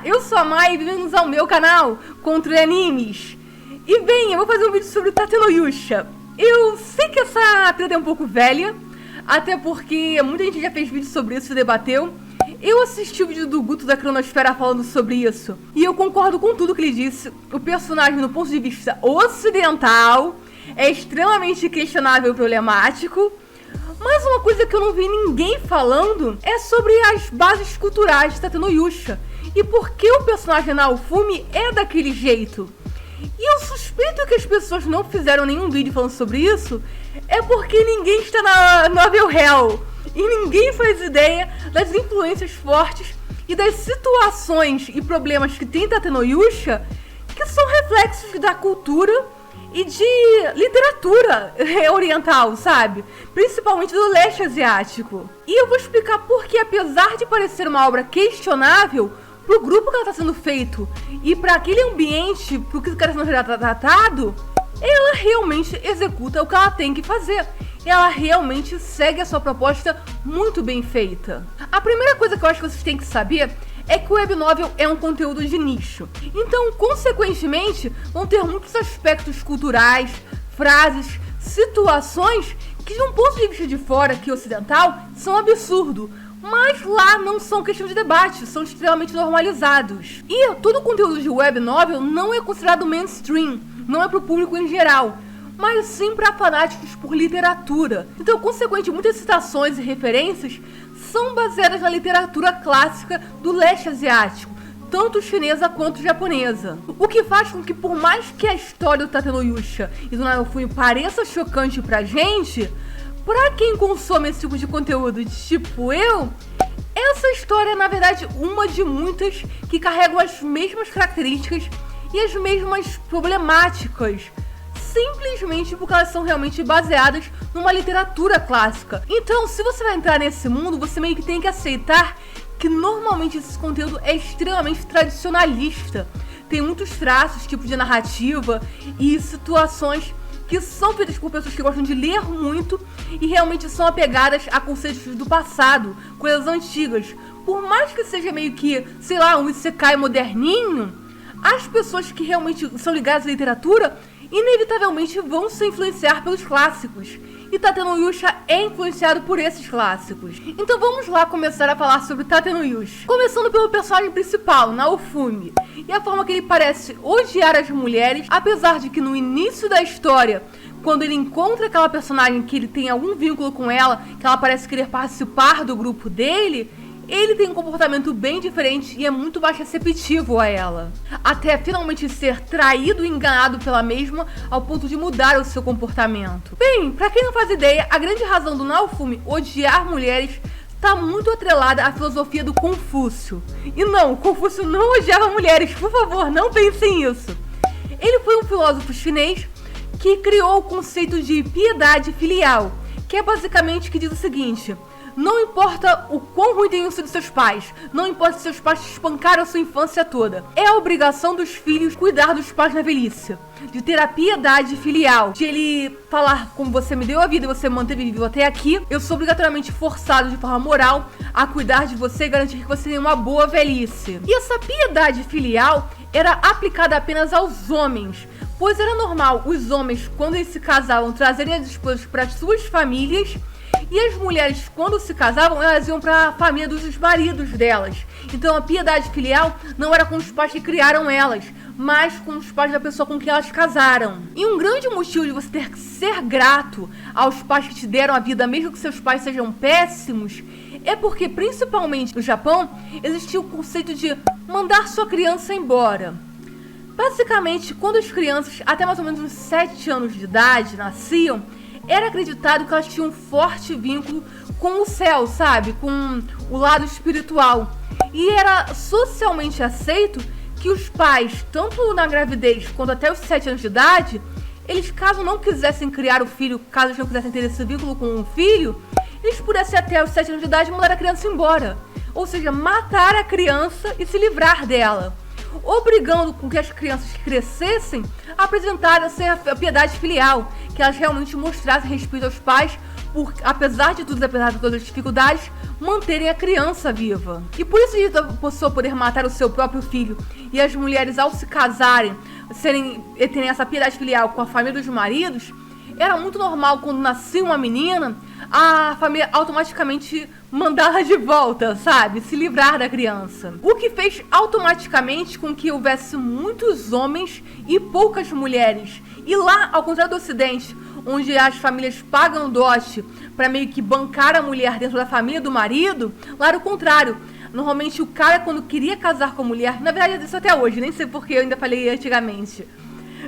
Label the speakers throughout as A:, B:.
A: eu sou a Mai e bem-vindos ao meu canal Controle Animes. E bem, eu vou fazer um vídeo sobre Tatenoyusha. Eu sei que essa treta é um pouco velha, até porque muita gente já fez vídeo sobre isso e debateu. Eu assisti o vídeo do Guto da Cronosfera falando sobre isso, e eu concordo com tudo que ele disse. O personagem, do ponto de vista ocidental, é extremamente questionável e problemático. Mas uma coisa que eu não vi ninguém falando é sobre as bases culturais de Tatenoyusha e por que o personagem Naofumi é daquele jeito. E eu suspeito que as pessoas não fizeram nenhum vídeo falando sobre isso é porque ninguém está na Novel Hell e ninguém faz ideia das influências fortes e das situações e problemas que tem Tatenoyusha, que são reflexos da cultura e de literatura oriental, sabe? Principalmente do leste asiático. E eu vou explicar por que, apesar de parecer uma obra questionável pro grupo que ela está sendo feito e para aquele ambiente pro que está sendo tratado, ela realmente executa o que ela tem que fazer. Ela realmente segue a sua proposta muito bem feita. A primeira coisa que eu acho que vocês têm que saber é que o web novel é um conteúdo de nicho. Então, consequentemente, vão ter muitos aspectos culturais, frases, situações que, de um ponto de vista de fora, que ocidental, são absurdo. Mas lá não são questão de debate, são extremamente normalizados. E todo o conteúdo de web novel não é considerado mainstream, não é para o público em geral, mas sim para fanáticos por literatura. Então, consequentemente, muitas citações e referências são baseadas na literatura clássica do leste asiático, tanto chinesa quanto japonesa. O que faz com que, por mais que a história do Tatenoyusha e do Naofumi pareça chocante pra gente, pra quem consome esse tipo de conteúdo, tipo eu, essa história é, na verdade, uma de muitas que carregam as mesmas características e as mesmas problemáticas, simplesmente porque elas são realmente baseadas numa literatura clássica. Então, se você vai entrar nesse mundo, você meio que tem que aceitar que normalmente esse conteúdo é extremamente tradicionalista. Tem muitos traços, tipo de narrativa e situações que são feitas por pessoas que gostam de ler muito e realmente são apegadas a conceitos do passado, coisas antigas. Por mais que seja meio que, sei lá, um isekai moderninho, as pessoas que realmente são ligadas à literatura inevitavelmente vão se influenciar pelos clássicos. E Tatenoyusha é influenciado por esses clássicos. Então vamos lá começar a falar sobre Tatenoyusha. Começando pelo personagem principal, Naofumi. E a forma que ele parece odiar as mulheres, apesar de que no início da história, quando ele encontra aquela personagem que ele tem algum vínculo com ela, que ela parece querer participar do grupo dele, ele tem um comportamento bem diferente e é muito mais receptivo a ela, até finalmente ser traído e enganado pela mesma ao ponto de mudar o seu comportamento. Bem, pra quem não faz ideia, a grande razão do Naofumi odiar mulheres está muito atrelada à filosofia do Confúcio. E não, Confúcio não odiava mulheres, por favor, não pensem nisso. Ele foi um filósofo chinês que criou o conceito de piedade filial, que é basicamente que diz o seguinte: não importa o quão ruim tenham sido seus pais, não importa se seus pais te espancaram a sua infância toda, é a obrigação dos filhos cuidar dos pais na velhice, de ter a piedade filial, de ele falar: como você me deu a vida e você me manteve vivo até aqui, eu sou obrigatoriamente forçado de forma moral a cuidar de você e garantir que você tenha uma boa velhice. E essa piedade filial era aplicada apenas aos homens, pois era normal os homens, quando eles se casavam, trazerem as esposas para as suas famílias, e as mulheres, quando se casavam, elas iam para a família dos maridos delas. Então a piedade filial não era com os pais que criaram elas, mas com os pais da pessoa com quem elas casaram. E um grande motivo de você ter que ser grato aos pais que te deram a vida, mesmo que seus pais sejam péssimos, é porque, principalmente no Japão, existia o conceito de mandar sua criança embora. Basicamente, quando as crianças, até mais ou menos uns 7 anos de idade, nasciam, era acreditado que elas tinham um forte vínculo com o céu, sabe? Com o lado espiritual. E era socialmente aceito que os pais, tanto na gravidez quanto até os 7 anos de idade, eles, caso não quisessem criar o filho, caso eles não quisessem ter esse vínculo com o filho, eles pudessem até os 7 anos de idade mandar a criança embora. Ou seja, matar a criança e se livrar dela, obrigando com que as crianças que crescessem apresentassem a piedade filial, que elas realmente mostrassem respeito aos pais apesar de tudo, apesar de todas as dificuldades, manterem a criança viva. E por isso a pessoa poder matar o seu próprio filho e as mulheres, ao se casarem, terem essa piedade filial com a família dos maridos, era muito normal quando nascia uma menina, a família automaticamente mandá-la de volta, sabe? Se livrar da criança. O que fez automaticamente com que houvesse muitos homens e poucas mulheres. E lá, ao contrário do Ocidente, onde as famílias pagam dote para meio que bancar a mulher dentro da família do marido, lá era o contrário. Normalmente o cara, quando queria casar com a mulher, na verdade isso até hoje, nem sei porque eu ainda falei antigamente.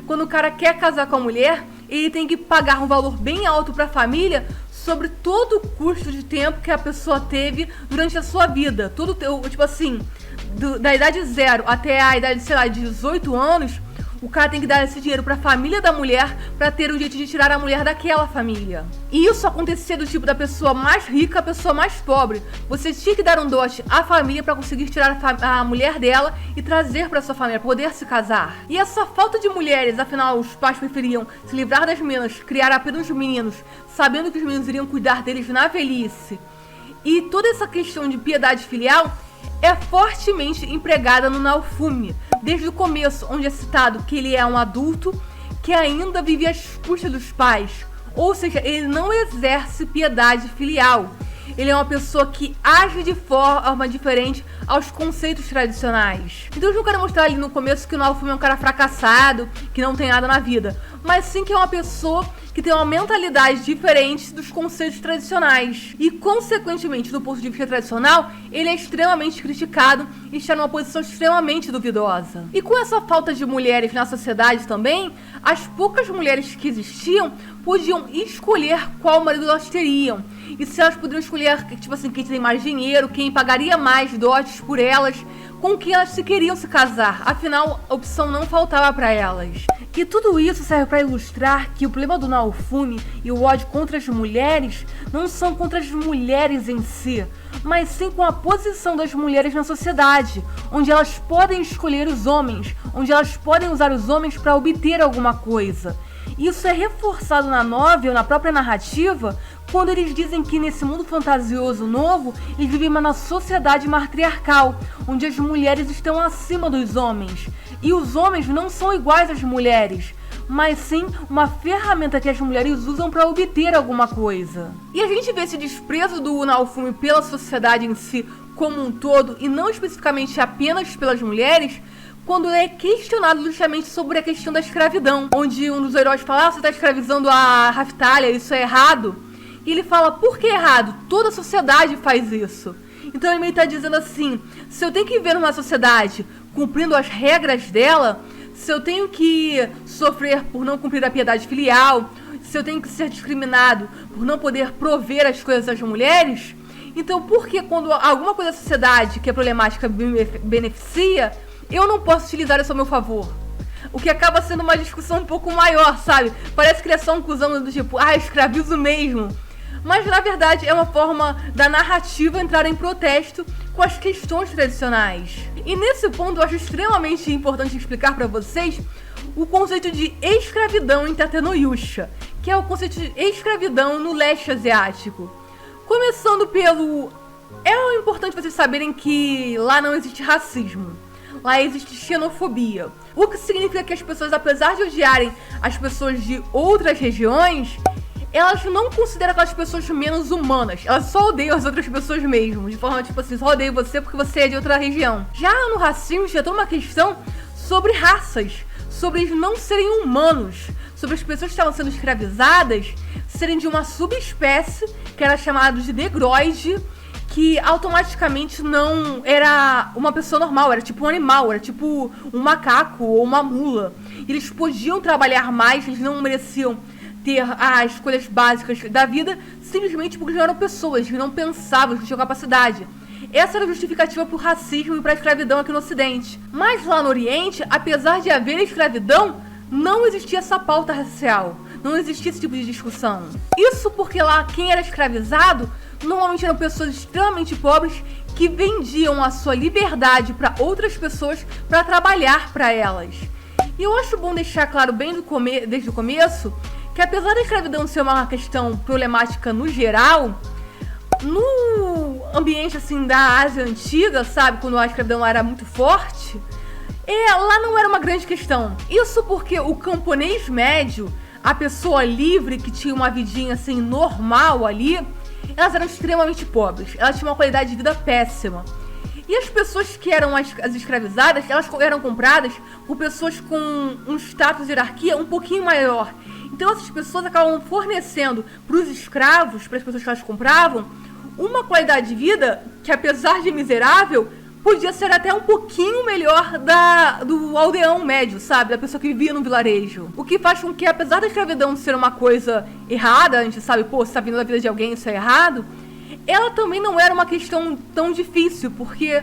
A: Quando o cara quer casar com a mulher, ele tem que pagar um valor bem alto para a família sobre todo o custo de tempo que a pessoa teve durante a sua vida. Tipo assim, da idade 0 até a idade, sei lá, de 18 anos, o cara tem que dar esse dinheiro pra família da mulher pra ter o jeito de tirar a mulher daquela família. E isso acontecia do tipo da pessoa mais rica à pessoa mais pobre. Você tinha que dar um dote à família pra conseguir tirar a mulher dela e trazer pra sua família, poder se casar. E essa falta de mulheres, afinal os pais preferiam se livrar das meninas, criar apenas meninos, sabendo que os meninos iriam cuidar deles na velhice. E toda essa questão de piedade filial é fortemente empregada no Naofumi, desde o começo, onde é citado que ele é um adulto que ainda vive às custas dos pais, ou seja, ele não exerce piedade filial. Ele é uma pessoa que age de forma diferente aos conceitos tradicionais. Então eu não quero mostrar ali no começo que o Naofumi é um cara fracassado, que não tem nada na vida, mas sim que é uma pessoa que tem uma mentalidade diferente dos conceitos tradicionais. E, consequentemente, do ponto de vista tradicional, ele é extremamente criticado e está numa posição extremamente duvidosa. E com essa falta de mulheres na sociedade também, as poucas mulheres que existiam podiam escolher qual marido elas teriam. E se elas poderiam escolher, tipo assim, quem tem mais dinheiro, quem pagaria mais dotes por elas, com quem elas se queriam se casar. Afinal, a opção não faltava para elas. E tudo isso serve para ilustrar que o problema do Naofumi e o ódio contra as mulheres não são contra as mulheres em si, mas sim com a posição das mulheres na sociedade, onde elas podem escolher os homens, onde elas podem usar os homens para obter alguma coisa. Isso é reforçado na novel, na própria narrativa, quando eles dizem que nesse mundo fantasioso novo, eles vivem uma sociedade matriarcal, onde as mulheres estão acima dos homens. E os homens não são iguais às mulheres, mas sim uma ferramenta que as mulheres usam para obter alguma coisa. E a gente vê esse desprezo do Naofumi pela sociedade em si como um todo, e não especificamente apenas pelas mulheres, quando é questionado justamente sobre a questão da escravidão, onde um dos heróis fala, você está escravizando a Raftalia, isso é errado. E ele fala, por que errado? Toda a sociedade faz isso. Então ele meio está dizendo assim, se eu tenho que viver numa sociedade cumprindo as regras dela, se eu tenho que sofrer por não cumprir a piedade filial, se eu tenho que ser discriminado por não poder prover as coisas às mulheres, então por que quando alguma coisa da sociedade que é problemática me beneficia, eu não posso utilizar isso ao meu favor? O que acaba sendo uma discussão um pouco maior, sabe? Parece que ele é só um cuzão do tipo, escravizo mesmo. Mas na verdade é uma forma da narrativa entrar em protesto com as questões tradicionais. E nesse ponto eu acho extremamente importante explicar para vocês o conceito de escravidão em Tatenoyusha, que é o conceito de escravidão no leste asiático. Começando pelo... É importante vocês saberem que lá não existe racismo. Lá existe xenofobia. O que significa que as pessoas, apesar de odiarem as pessoas de outras regiões, elas não consideram aquelas pessoas menos humanas. Elas só odeiam as outras pessoas mesmo. De forma tipo assim, só odeio você porque você é de outra região. Já no racismo, já tem uma questão sobre raças. Sobre eles não serem humanos. Sobre as pessoas que estavam sendo escravizadas serem de uma subespécie que era chamada de negroide, que automaticamente não era uma pessoa normal, era tipo um animal, era tipo um macaco ou uma mula. Eles podiam trabalhar mais, eles não mereciam ter as escolhas básicas da vida, simplesmente porque eles não eram pessoas, eles não pensavam, eles não tinham capacidade. Essa era a justificativa para o racismo e para a escravidão aqui no Ocidente. Mas lá no Oriente, apesar de haver escravidão, não existia essa pauta racial, não existia esse tipo de discussão. Isso porque lá quem era escravizado normalmente eram pessoas extremamente pobres que vendiam a sua liberdade para outras pessoas para trabalhar para elas. E eu acho bom deixar claro bem desde o começo que que apesar da escravidão ser uma questão problemática no geral, no ambiente assim da Ásia Antiga, sabe, quando a escravidão era muito forte, lá não era uma grande questão. Isso porque o camponês médio, a pessoa livre que tinha uma vidinha assim normal ali, elas eram extremamente pobres, elas tinham uma qualidade de vida péssima. E as pessoas que eram as escravizadas, elas eram compradas por pessoas com um status de hierarquia um pouquinho maior. Então essas pessoas acabam fornecendo para os escravos, para as pessoas que elas compravam, uma qualidade de vida que, apesar de miserável, podia ser até um pouquinho melhor do aldeão médio, sabe? Da pessoa que vivia no vilarejo. O que faz com que, apesar da escravidão ser uma coisa errada, a gente sabe, pô, você tá vindo da vida de alguém, isso é errado, ela também não era uma questão tão difícil, porque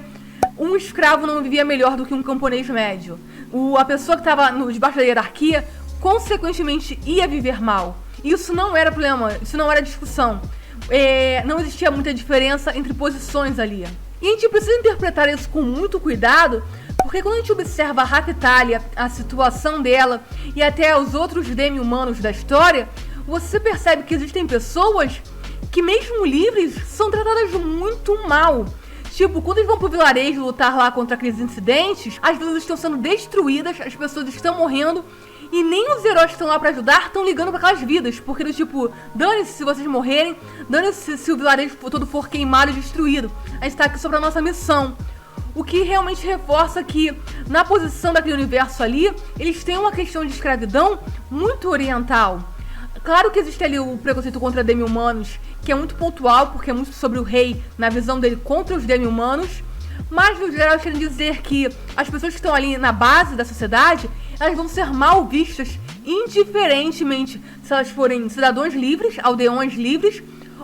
A: um escravo não vivia melhor do que um camponês médio. A pessoa que estava debaixo da hierarquia, consequentemente, ia viver mal. Isso não era problema, isso não era discussão. Não existia muita diferença entre posições ali. E a gente precisa interpretar isso com muito cuidado, porque quando a gente observa a Raftalia, a situação dela e até os outros demi-humanos da história, você percebe que existem pessoas que, mesmo livres, são tratadas muito mal. Tipo, quando eles vão pro vilarejo lutar lá contra aqueles incidentes, as vilas estão sendo destruídas, as pessoas estão morrendo, e nem os heróis que estão lá pra ajudar estão ligando pra aquelas vidas, porque do tipo, dane-se se vocês morrerem, dane-se se o vilarejo todo for queimado e destruído, a gente tá aqui sobre a nossa missão. O que realmente reforça que, na posição daquele universo ali, eles têm uma questão de escravidão muito oriental. Claro que existe ali o preconceito contra demi-humanos, que é muito pontual, porque é muito sobre o rei, na visão dele, contra os demi-humanos, mas no geral querem dizer que as pessoas que estão ali na base da sociedade, elas vão ser mal vistas, indiferentemente se elas forem cidadãos livres, aldeões livres,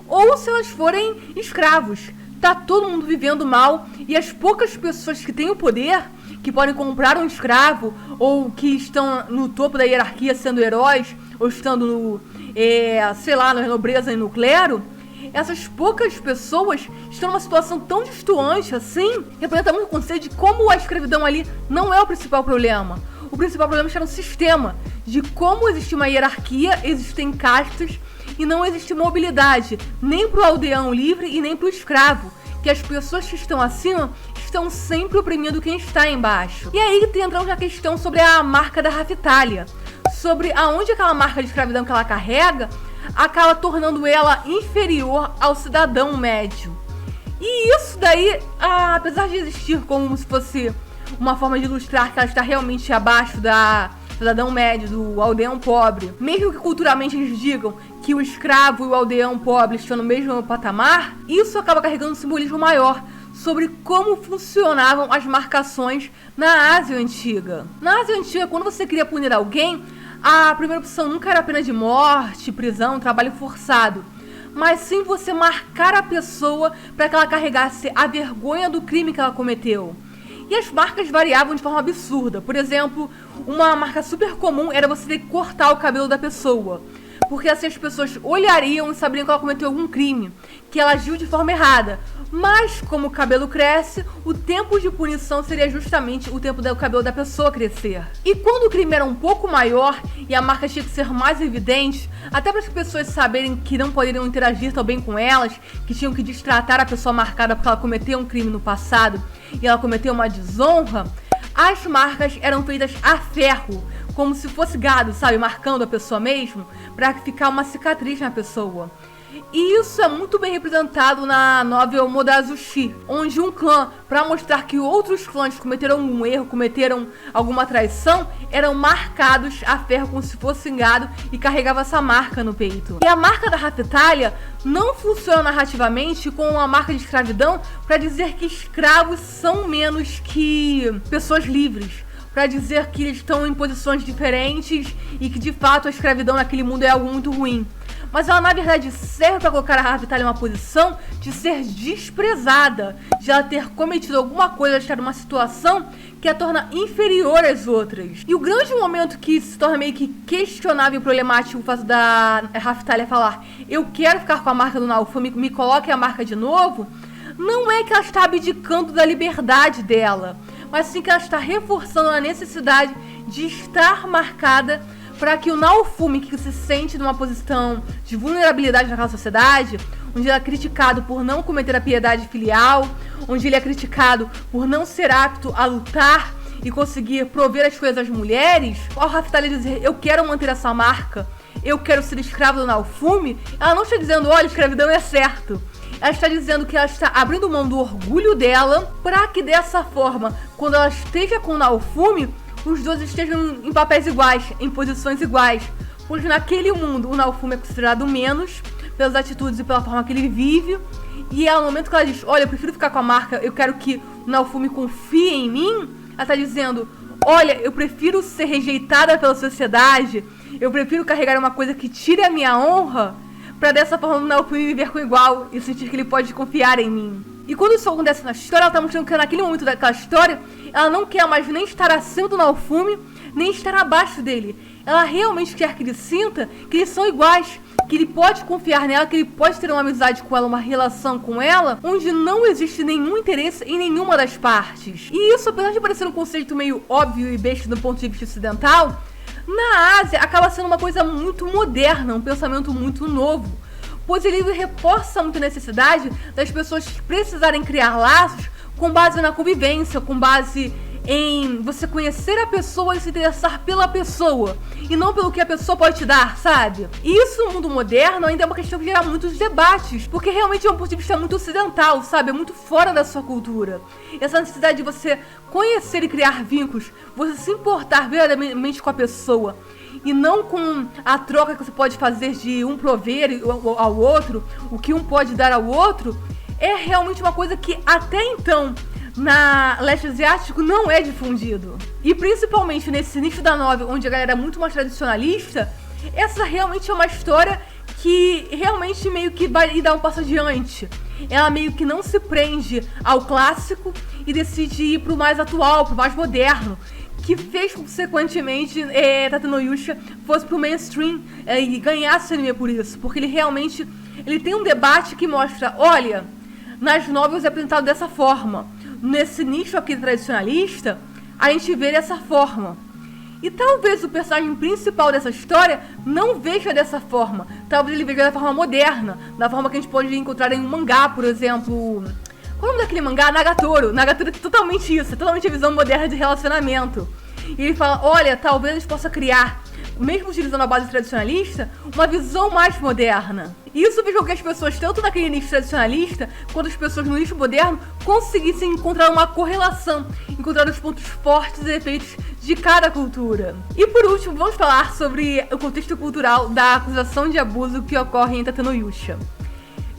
A: ou se elas forem escravos. Tá todo mundo vivendo mal, e as poucas pessoas que têm o poder, que podem comprar um escravo, ou que estão no topo da hierarquia sendo heróis, ou estando no, na nobreza e no clero, essas poucas pessoas estão numa situação tão distoante assim, representa muito o conceito de como a escravidão ali não é o principal problema. O principal problema está no sistema, de como existe uma hierarquia, existem castas e não existe mobilidade, nem para o aldeão livre e nem para o escravo, que as pessoas que estão acima estão sempre oprimindo quem está embaixo. E aí entramos na questão sobre a marca da Raftalia, sobre aonde aquela marca de escravidão que ela carrega acaba tornando ela inferior ao cidadão médio. E isso daí, apesar de existir como se fosse uma forma de ilustrar que ela está realmente abaixo da cidadão médio, do aldeão pobre, mesmo que culturalmente eles digam que o escravo e o aldeão pobre estão no mesmo patamar, isso acaba carregando um simbolismo maior sobre como funcionavam as marcações na Ásia Antiga. Na Ásia Antiga, quando você queria punir alguém, a primeira opção nunca era pena de morte, prisão, trabalho forçado, mas sim você marcar a pessoa para que ela carregasse a vergonha do crime que ela cometeu. E as marcas variavam de forma absurda. Por exemplo, uma marca super comum era você ter que cortar o cabelo da pessoa, porque assim as pessoas olhariam e saberiam que ela cometeu algum crime, que ela agiu de forma errada. Mas, como o cabelo cresce, o tempo de punição seria justamente o tempo do cabelo da pessoa crescer. E quando o crime era um pouco maior e a marca tinha que ser mais evidente, até para as pessoas saberem que não poderiam interagir tão bem com elas, que tinham que destratar a pessoa marcada porque ela cometeu um crime no passado e ela cometeu uma desonra, as marcas eram feitas a ferro, como se fosse gado, sabe, marcando a pessoa mesmo, para ficar uma cicatriz na pessoa. E isso é muito bem representado na novel Modazushi, onde um clã, para mostrar que outros clãs cometeram um erro, cometeram alguma traição, eram marcados a ferro como se fosse gado e carregava essa marca no peito. E a marca da Raftalia não funciona narrativamente com a marca de escravidão para dizer que escravos são menos que pessoas livres, para dizer que eles estão em posições diferentes e que de fato a escravidão naquele mundo é algo muito ruim. Mas ela na verdade serve para colocar a Raftalia em uma posição de ser desprezada, de ela ter cometido alguma coisa, de estar numa situação que a torna inferior às outras. E o grande momento que se torna meio que questionável e problemático o fato da Raftalia falar eu quero ficar com a marca do Naofu, me coloque a marca de novo, não é que ela está abdicando da liberdade dela, mas sim que ela está reforçando a necessidade de estar marcada para que o Naofumi, que se sente numa posição de vulnerabilidade naquela sociedade, onde ele é criticado por não cometer a piedade filial, onde ele é criticado por não ser apto a lutar e conseguir prover as coisas às mulheres, ao Raftalia dizer, eu quero manter essa marca, eu quero ser escravo do Naofumi, ela não está dizendo, olha, escravidão é certo. Ela está dizendo que ela está abrindo mão do orgulho dela para que dessa forma, quando ela esteja com o Naofumi, os dois estejam em papéis iguais, em posições iguais. Pois naquele mundo o Naofumi é considerado menos pelas atitudes e pela forma que ele vive. E é no momento que ela diz, olha, eu prefiro ficar com a marca, eu quero que o Naofumi confie em mim. Ela está dizendo, olha, eu prefiro ser rejeitada pela sociedade, eu prefiro carregar uma coisa que tire a minha honra, para dessa forma o Naofumi me ver com igual e sentir que ele pode confiar em mim. E quando isso acontece na história, ela tá mostrando que naquele momento daquela história, ela não quer mais nem estar acima do Naofumi, nem estar abaixo dele. Ela realmente quer que ele sinta que eles são iguais, que ele pode confiar nela, que ele pode ter uma amizade com ela, uma relação com ela, onde não existe nenhum interesse em nenhuma das partes. E isso, apesar de parecer um conceito meio óbvio e besta do ponto de vista ocidental, na Ásia acaba sendo uma coisa muito moderna, um pensamento muito novo. Pois ele reforça muito a necessidade das pessoas precisarem criar laços com base na convivência, com base em você conhecer a pessoa e se interessar pela pessoa, e não pelo que a pessoa pode te dar, sabe? E isso no mundo moderno ainda é uma questão que gera muitos debates, porque realmente é um ponto de vista muito ocidental, sabe? É muito fora da sua cultura. Essa necessidade de você conhecer e criar vínculos, você se importar verdadeiramente com a pessoa, e não com a troca que você pode fazer de um prover ao outro, o que um pode dar ao outro, é realmente uma coisa que até então, na leste asiático, não é difundido. E principalmente nesse nicho da novel, onde a galera é muito mais tradicionalista, essa realmente é uma história que realmente meio que vai dar um passo adiante. Ela meio que não se prende ao clássico e decide ir pro mais atual, pro mais moderno, que fez, consequentemente, Tatenoyusha fosse pro mainstream e ganhasse anime por isso, porque ele realmente tem um debate que mostra, olha, nas novels é apresentado dessa forma, nesse nicho aqui tradicionalista, a gente vê dessa forma. E talvez o personagem principal dessa história não veja dessa forma, talvez ele veja da forma moderna, da forma que a gente pode encontrar em um mangá, por exemplo. Qual é o nome daquele mangá? Nagatoro. Nagatoro é totalmente isso, é totalmente a visão moderna de relacionamento. E ele fala, olha, talvez a gente possa criar, mesmo utilizando a base tradicionalista, uma visão mais moderna. E isso fez com que as pessoas, tanto naquele nicho tradicionalista, quanto as pessoas no nicho moderno, conseguissem encontrar uma correlação, encontrar os pontos fortes e defeitos de cada cultura. E por último, vamos falar sobre o contexto cultural da acusação de abuso que ocorre em Tatenoyusha.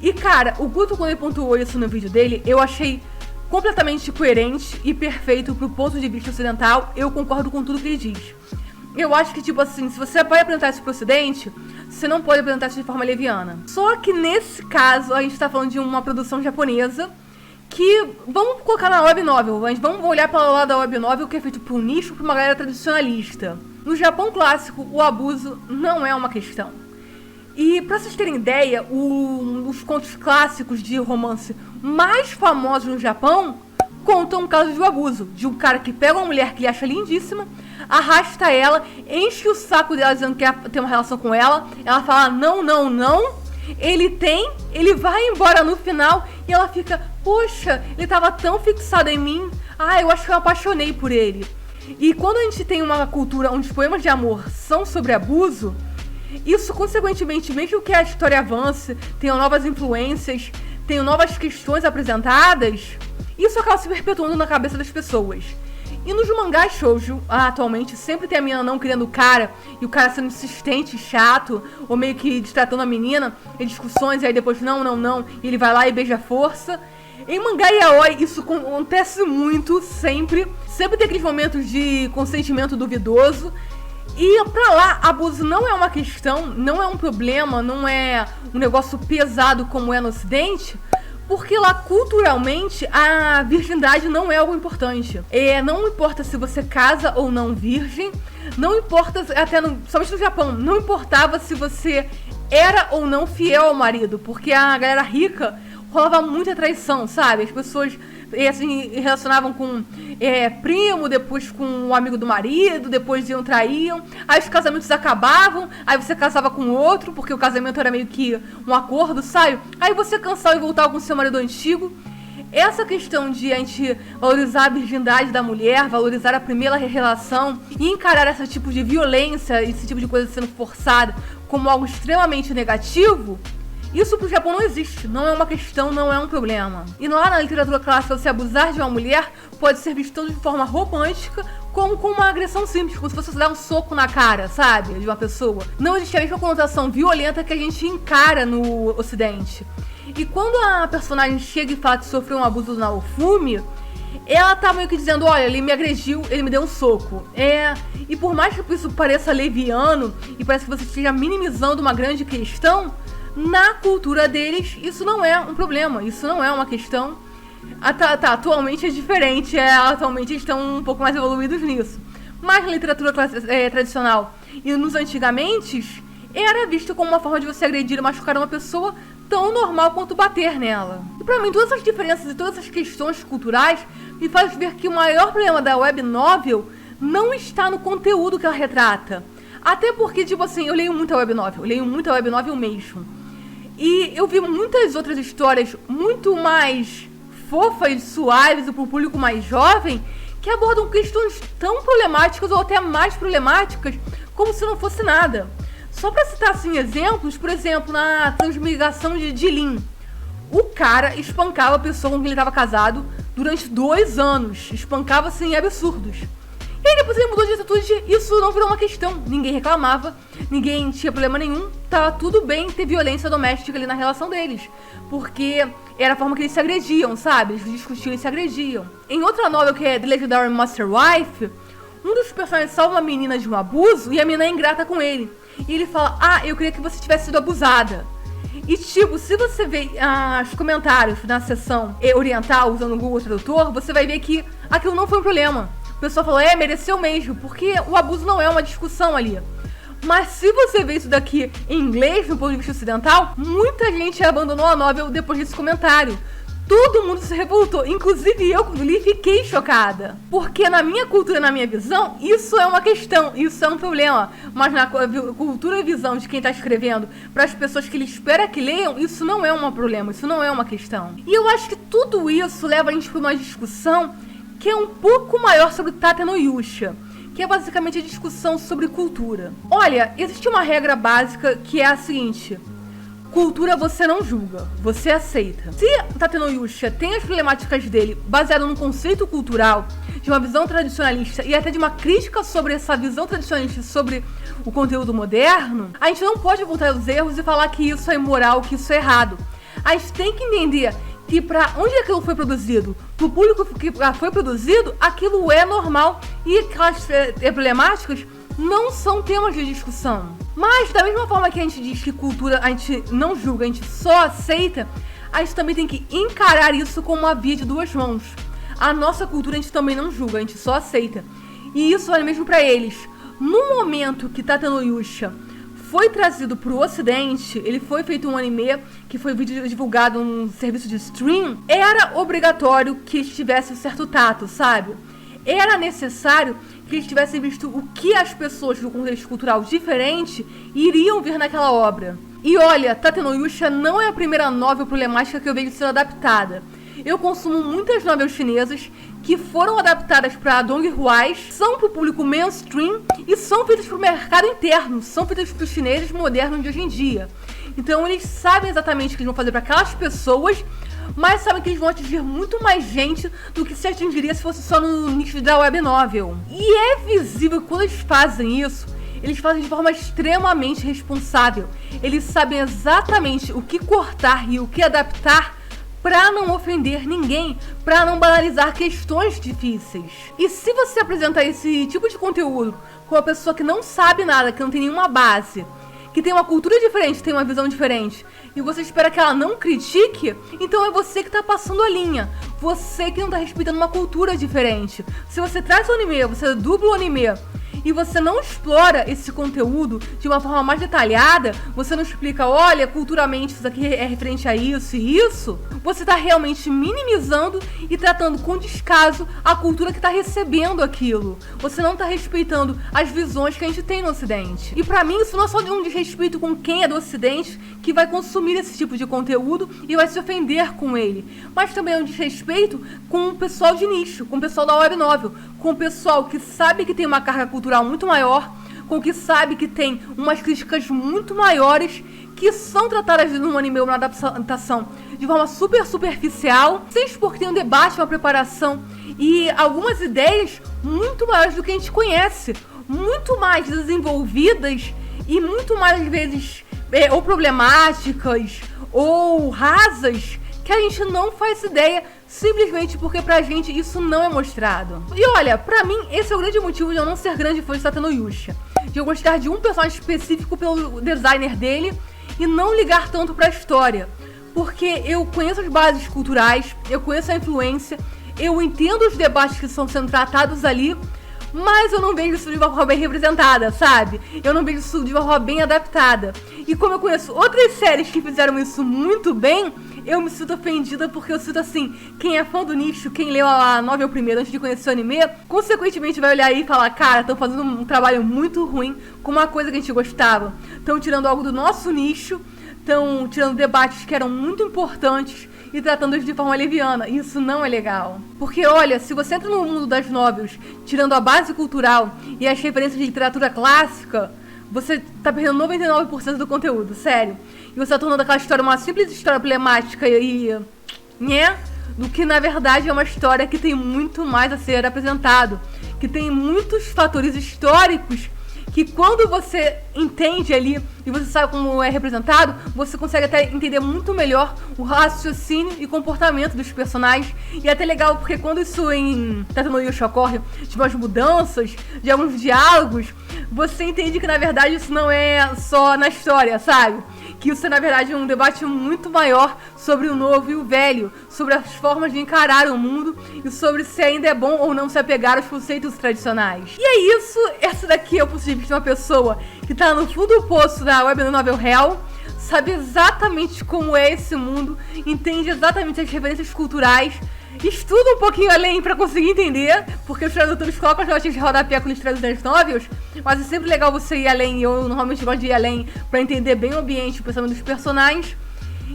A: E cara, o Guto, quando ele pontuou isso no vídeo dele, eu achei completamente coerente e perfeito pro ponto de vista ocidental. Eu concordo com tudo que ele diz. Eu acho que, tipo assim, se você pode apresentar isso pro ocidente, você não pode apresentar isso de forma leviana. Só que nesse caso, a gente tá falando de uma produção japonesa que, vamos colocar na web novel, mas vamos olhar pelo lado da web novel, que é feito pro nicho, pra uma galera tradicionalista. No Japão clássico, o abuso não é uma questão. E pra vocês terem ideia, os contos clássicos de romance mais famosos no Japão contam um caso de um abuso, de um cara que pega uma mulher que ele acha lindíssima, arrasta ela, enche o saco dela dizendo que quer ter uma relação com ela, ela fala não, não, não, ele vai embora no final e ela fica, poxa, ele tava tão fixado em mim, eu acho que eu apaixonei por ele. E quando a gente tem uma cultura onde os poemas de amor são sobre abuso, isso, consequentemente, mesmo que a história avance, tenham novas influências, tenham novas questões apresentadas, isso acaba se perpetuando na cabeça das pessoas. E nos mangás shoujo, atualmente, sempre tem a menina não querendo o cara, e o cara sendo insistente, chato, ou meio que destratando a menina, em discussões, e aí depois não, não, não, e ele vai lá e beija a força. Em mangá e yaoi, isso acontece muito, sempre tem aqueles momentos de consentimento duvidoso. E pra lá, abuso não é uma questão, não é um problema, não é um negócio pesado como é no ocidente, porque lá, culturalmente, a virgindade não é algo importante. Não importa se você casa ou não virgem, não importa, somente no Japão, não importava se você era ou não fiel ao marido, porque a galera rica rolava muita traição, sabe? As pessoas assim, relacionavam com primo, depois com o amigo do marido, depois traíam, aí os casamentos acabavam, aí você casava com outro, porque o casamento era meio que um acordo, sabe? Aí você cansava e voltava com seu marido antigo. Essa questão de a gente valorizar a virgindade da mulher, valorizar a primeira relação e encarar esse tipo de violência, esse tipo de coisa sendo forçada como algo extremamente negativo, isso pro Japão não existe, não é uma questão, não é um problema. E lá na literatura clássica, você abusar de uma mulher pode ser visto tanto de forma romântica como com uma agressão simples, como se você dar um soco na cara, sabe, de uma pessoa. Não existe a mesma conotação violenta que a gente encara no Ocidente. E quando a personagem chega e fala que sofreu um abuso na Naofumi, ela tá meio que dizendo, olha, ele me agrediu, ele me deu um soco. E por mais que isso pareça leviano e parece que você esteja minimizando uma grande questão, na cultura deles, isso não é um problema, isso não é uma questão. Atualmente é diferente, atualmente eles estão um pouco mais evoluídos nisso. Mas na literatura tradicional e nos antigamente, era visto como uma forma de você agredir e machucar uma pessoa tão normal quanto bater nela. E pra mim, todas essas diferenças e todas essas questões culturais me fazem ver que o maior problema da web novel não está no conteúdo que ela retrata. Até porque, tipo assim, eu leio muita web novel mesmo. E eu vi muitas outras histórias muito mais fofas, suaves e pro público mais jovem que abordam questões tão problemáticas ou até mais problemáticas como se não fosse nada. Só pra citar assim exemplos, por exemplo, na transmigração de Jilin, o cara espancava a pessoa com quem ele estava casado durante 2 anos, espancava assim absurdos. E aí depois ele mudou de atitude, isso não virou uma questão, ninguém reclamava, ninguém tinha problema nenhum, tava tudo bem ter violência doméstica ali na relação deles, porque era a forma que eles se agrediam, sabe? Eles discutiam e se agrediam. Em outra novela que é The Legendary Master Wife, um dos personagens salva uma menina de um abuso e a menina é ingrata com ele. E ele fala, eu queria que você tivesse sido abusada. E tipo, se você vê os comentários na seção oriental usando o Google Tradutor, você vai ver que aquilo não foi um problema. O pessoal falou, mereceu mesmo, porque o abuso não é uma discussão ali. Mas se você vê isso daqui em inglês, no ponto de vista ocidental, muita gente abandonou a novel depois desse comentário. Todo mundo se revoltou, inclusive eu, quando li, fiquei chocada. Porque na minha cultura, na minha visão, isso é uma questão, isso é um problema. Mas na cultura e visão de quem tá escrevendo, para as pessoas que ele espera que leiam, isso não é um problema, isso não é uma questão. E eu acho que tudo isso leva a gente para uma discussão que é um pouco maior sobre Tate no Yusha, que é basicamente a discussão sobre cultura. Olha, existe uma regra básica que é a seguinte: cultura você não julga, você aceita. Se Tate no Yusha tem as problemáticas dele baseado num conceito cultural, de uma visão tradicionalista e até de uma crítica sobre essa visão tradicionalista sobre o conteúdo moderno, a gente não pode voltar aos erros e falar que isso é imoral, que isso é errado. A gente tem que entender que pra onde aquilo foi produzido, pro público que foi produzido, aquilo é normal e aquelas problemáticas não são temas de discussão. Mas da mesma forma que a gente diz que cultura a gente não julga, a gente só aceita, a gente também tem que encarar isso como uma via de 2 mãos. A nossa cultura a gente também não julga, a gente só aceita. E isso vale mesmo pra eles. No momento que Tate no Yusha foi trazido pro ocidente, ele foi feito um anime que foi divulgado num serviço de stream, era obrigatório que eles tivessem um certo tato, sabe? Era necessário que eles tivessem visto o que as pessoas do contexto cultural diferente iriam ver naquela obra. E olha, Tate no Yusha não é a primeira novel problemática que eu vejo sendo adaptada. Eu consumo muitas novelas chinesas que foram adaptadas para Donghuais, são para o público mainstream e são feitas para o mercado interno, são feitas para os chineses modernos de hoje em dia. Então eles sabem exatamente o que eles vão fazer para aquelas pessoas, mas sabem que eles vão atingir muito mais gente do que se atingiria se fosse só no nicho da web novel. E é visível que quando eles fazem isso, eles fazem de forma extremamente responsável. Eles sabem exatamente o que cortar e o que adaptar para não ofender ninguém, para não banalizar questões difíceis. E se você apresentar esse tipo de conteúdo com uma pessoa que não sabe nada, que não tem nenhuma base, que tem uma cultura diferente, tem uma visão diferente, e você espera que ela não critique, então é você que tá passando a linha. Você que não tá respeitando uma cultura diferente. Se você traz o anime, você dubla o anime, e você não explora esse conteúdo de uma forma mais detalhada, você não explica, olha, culturalmente isso aqui é referente a isso e isso, você tá realmente minimizando e tratando com descaso a cultura que tá recebendo aquilo. Você não tá respeitando as visões que a gente tem no Ocidente. E pra mim isso não é só um desrespeito com quem é do Ocidente que vai consumir esse tipo de conteúdo e vai se ofender com ele, mas também é um desrespeito com o pessoal de nicho, com o pessoal da web novel, com o pessoal que sabe que tem uma carga cultural muito maior, com o que sabe que tem umas críticas muito maiores, que são tratadas num anime ou na adaptação de forma super superficial, sem expor que tem um debate, uma preparação e algumas ideias muito maiores do que a gente conhece, muito mais desenvolvidas e muito mais, às vezes, ou problemáticas ou rasas, que a gente não faz ideia, simplesmente porque pra gente isso não é mostrado. E olha, pra mim esse é o grande motivo de eu não ser grande fã de Tatenoyusha, de eu gostar de um personagem específico pelo designer dele e não ligar tanto pra história, porque eu conheço as bases culturais, eu conheço a influência, eu entendo os debates que estão sendo tratados ali, mas eu não vejo isso de uma forma bem representada, sabe? Eu não vejo isso de uma forma bem adaptada. E como eu conheço outras séries que fizeram isso muito bem, eu me sinto ofendida porque eu sinto assim, quem é fã do nicho, quem leu a novel primeiro antes de conhecer o anime, consequentemente vai olhar aí e falar, cara, estão fazendo um trabalho muito ruim com uma coisa que a gente gostava. Estão tirando algo do nosso nicho, estão tirando debates que eram muito importantes e tratando-os de forma leviana. Isso não é legal. Porque, olha, se você entra no mundo das novels, tirando a base cultural e as referências de literatura clássica, você tá perdendo 99% do conteúdo, sério. E você tá tornando aquela história uma simples história problemática né? Do que, na verdade, é uma história que tem muito mais a ser apresentado. Que tem muitos fatores históricos que quando você entende ali e você sabe como é representado, você consegue até entender muito melhor o raciocínio e comportamento dos personagens. E é até legal porque quando isso em Tatenoyusha ocorre, de umas mudanças, de alguns diálogos, você entende que na verdade isso não é só na história, sabe? Que isso é na verdade um debate muito maior sobre o novo e o velho, sobre as formas de encarar o mundo e sobre se ainda é bom ou não se apegar aos conceitos tradicionais. E é isso, essa daqui é o ponto de vista de uma pessoa que tá no fundo do poço da web novel Hell, sabe exatamente como é esse mundo, entende exatamente as referências culturais, estuda um pouquinho além pra conseguir entender, porque os tradutores colocam as notinhas de rodapé quando traduzem as novels, mas é sempre legal você ir além, e eu normalmente gosto de ir além pra entender bem o ambiente, o pensamento dos personagens,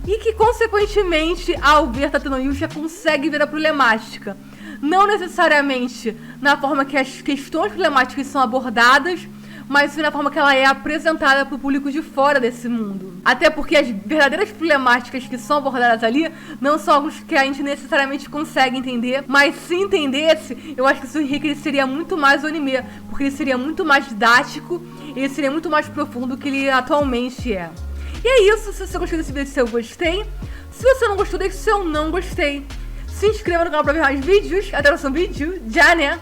A: e que consequentemente, ao ver Tatenoyusha, consegue ver a problemática. Não necessariamente na forma que as questões problemáticas são abordadas, mas sim na forma que ela é apresentada para o público de fora desse mundo. Até porque as verdadeiras problemáticas que são abordadas ali não são algo que a gente necessariamente consegue entender, mas se entendesse, eu acho que isso enriqueceria muito mais o anime, porque ele seria muito mais didático, ele seria muito mais profundo do que ele atualmente é. E é isso, se você gostou desse vídeo, eu gostei. Se você não gostou, deixe seu não gostei. Se inscreva no canal para ver mais vídeos. Até o próximo vídeo. Já, né?